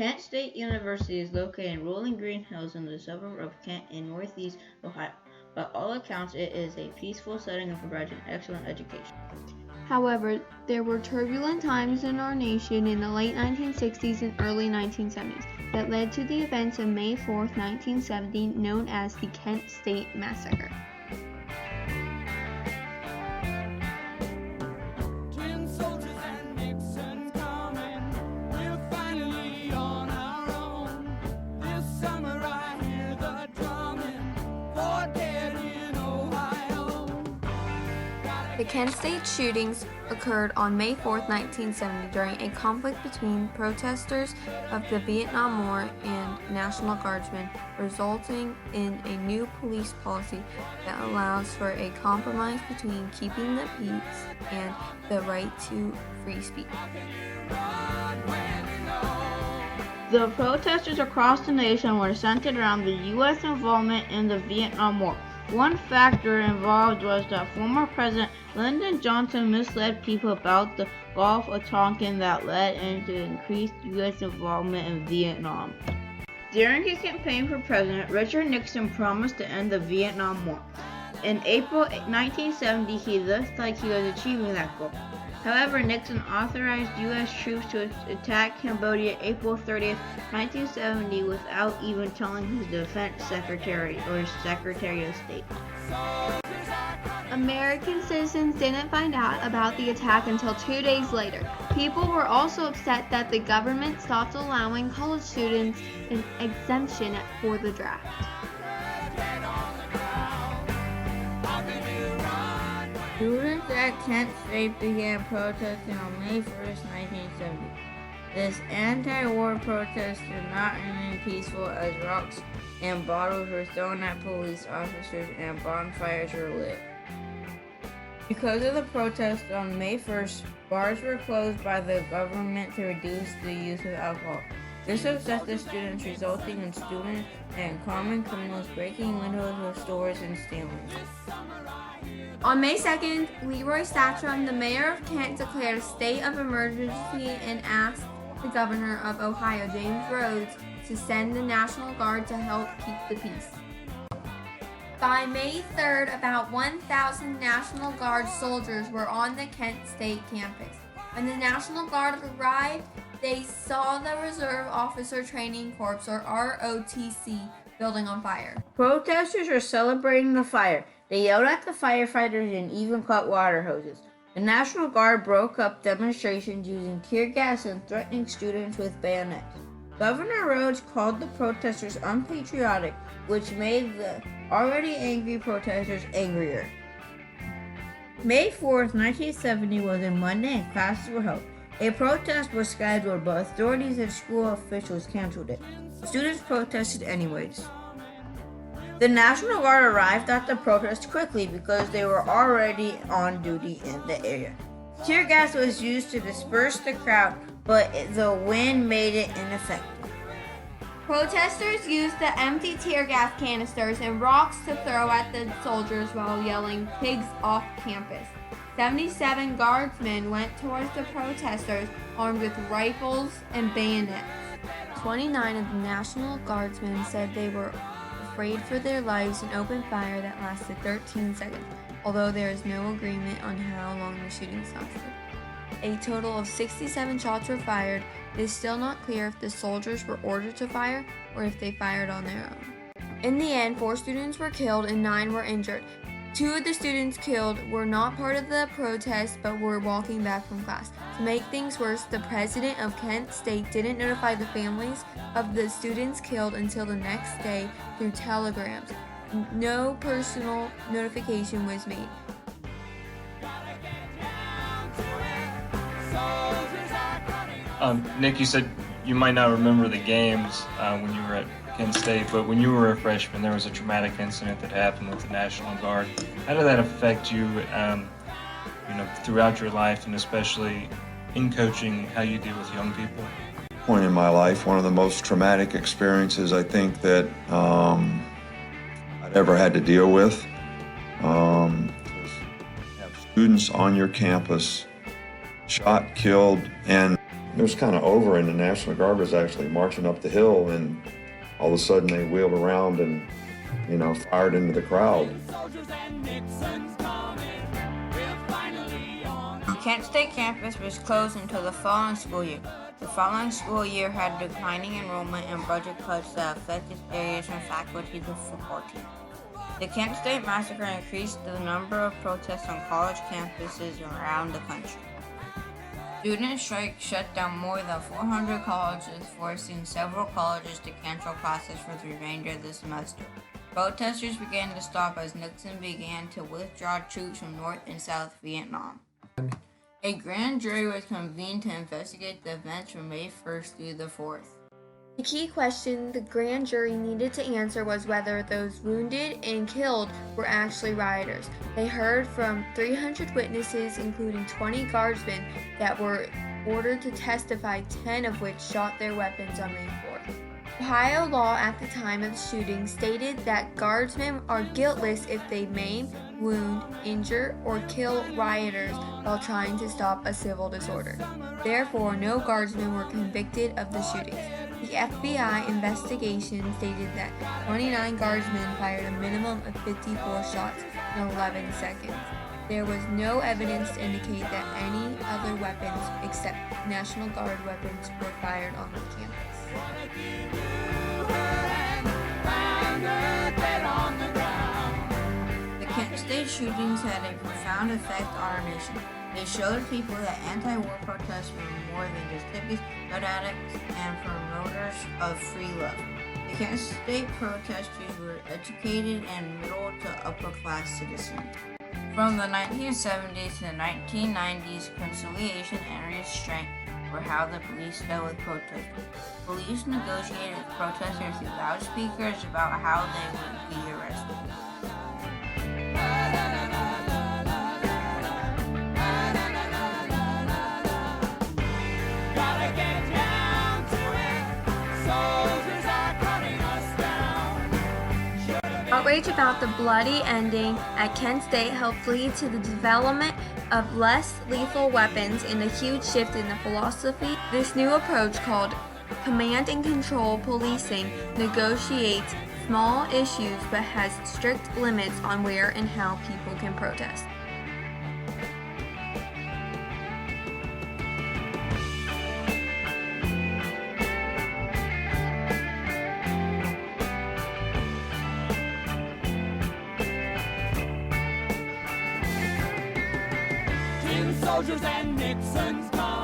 Kent State University is located in Rolling Green Hills in the suburb of Kent in northeast Ohio. By all accounts, it is a peaceful setting and provides an excellent education. However, there were turbulent times in our nation in the late 1960s and early 1970s that led to the events of May 4, 1970, known as the Kent State Massacre. The Kent State shootings occurred on May 4, 1970 during a conflict between protesters of the Vietnam War and National Guardsmen, resulting in a new police policy that allows for a compromise between keeping the peace and the right to free speech. The protesters across the nation were centered around the U.S. involvement in the Vietnam War. One factor involved was that former President Lyndon Johnson misled people about the Gulf of Tonkin that led into increased U.S. involvement in Vietnam. During his campaign for president, Richard Nixon promised to end the Vietnam War. In April 1970, he looked like he was achieving that goal. However, Nixon authorized U.S. troops to attack Cambodia April 30, 1970 without even telling his defense secretary or Secretary of State. American citizens didn't find out about the attack until 2 days later. People were also upset that the government stopped allowing college students an exemption for the draft. Students at Kent State began protesting on May 1, 1970. This anti-war protest did not remain peaceful as rocks and bottles were thrown at police officers and bonfires were lit. Because of the protest on May 1st, bars were closed by the government to reduce the use of alcohol. This upset the students, resulting in students and common criminals breaking windows of stores and stealing. On May 2nd, Leroy Statram, the mayor of Kent, declared a state of emergency and asked the governor of Ohio, James Rhodes, to send the National Guard to help keep the peace. By May 3rd, about 1,000 National Guard soldiers were on the Kent State campus. When the National Guard arrived, they saw the Reserve Officer Training Corps, or ROTC, building on fire. Protesters were celebrating the fire. They yelled at the firefighters and even cut water hoses. The National Guard broke up demonstrations using tear gas and threatening students with bayonets. Governor Rhodes called the protesters unpatriotic, which made the already angry protesters angrier. May 4th, 1970 was a Monday and classes were held. A protest was scheduled, but authorities and school officials canceled it. Students protested anyways. The National Guard arrived at the protest quickly because they were already on duty in the area. Tear gas was used to disperse the crowd, but the wind made it ineffective. Protesters used the empty tear gas canisters and rocks to throw at the soldiers while yelling, "Pigs off campus." 77 guardsmen went towards the protesters armed with rifles and bayonets. 29 of the National Guardsmen said they were afraid for their lives and opened fire that lasted 13 seconds, although there is no agreement on how long the shootings lasted. A total of 67 shots were fired. It is still not clear if the soldiers were ordered to fire or if they fired on their own. In the end, 4 students were killed and 9 were injured. 2 of the students killed were not part of the protest but were walking back from class. To make things worse, the president of Kent State didn't notify the families of the students killed until the next day through telegrams. No personal notification was made. Nick, you said you might not remember the games when you were at Kent State, but when you were a freshman, there was a traumatic incident that happened with the National Guard. How did that affect you, throughout your life, and especially in coaching, how you deal with young people? Point in my life, one of the most traumatic experiences I think that I'd ever had to deal with. Have students on your campus shot, killed, and it was kind of over, and the National Guard was actually marching up the hill, and all of a sudden they wheeled around and, fired into the crowd. The Kent State campus was closed until the following school year. The following school year had declining enrollment and budget cuts that affected areas and faculty to support teams. The Kent State massacre increased the number of protests on college campuses around the country. Student strikes shut down more than 400 colleges, forcing several colleges to cancel classes for the remainder of the semester. Protesters began to stop as Nixon began to withdraw troops from North and South Vietnam. A grand jury was convened to investigate the events from May 1st through the 4th. The key question the grand jury needed to answer was whether those wounded and killed were actually rioters. They heard from 300 witnesses, including 20 guardsmen that were ordered to testify, 10 of which shot their weapons on May 4th. Ohio law at the time of the shooting stated that guardsmen are guiltless if they maim, wound, injure, or kill rioters while trying to stop a civil disorder. Therefore, no guardsmen were convicted of the shootings. The FBI investigation stated that 29 guardsmen fired a minimum of 54 shots in 11 seconds. There was no evidence to indicate that any other weapons except National Guard weapons were fired on the campus. The Kent State shootings had a profound effect on our nation. They showed people that anti-war protests were more than just hippies, drug addicts, and promoters of free love. The Kent State protesters were educated and middle to upper class citizens. From the 1970s to the 1990s, conciliation and restraint were how the police dealt with protesters. Police negotiated with protesters through loudspeakers about how they would be arrested. Outrage about the bloody ending at Kent State helped lead to the development of less lethal weapons and a huge shift in the philosophy. This new approach, called command and control policing, negotiates small issues but has strict limits on where and how people can protest. Soldiers and Nixon's coming.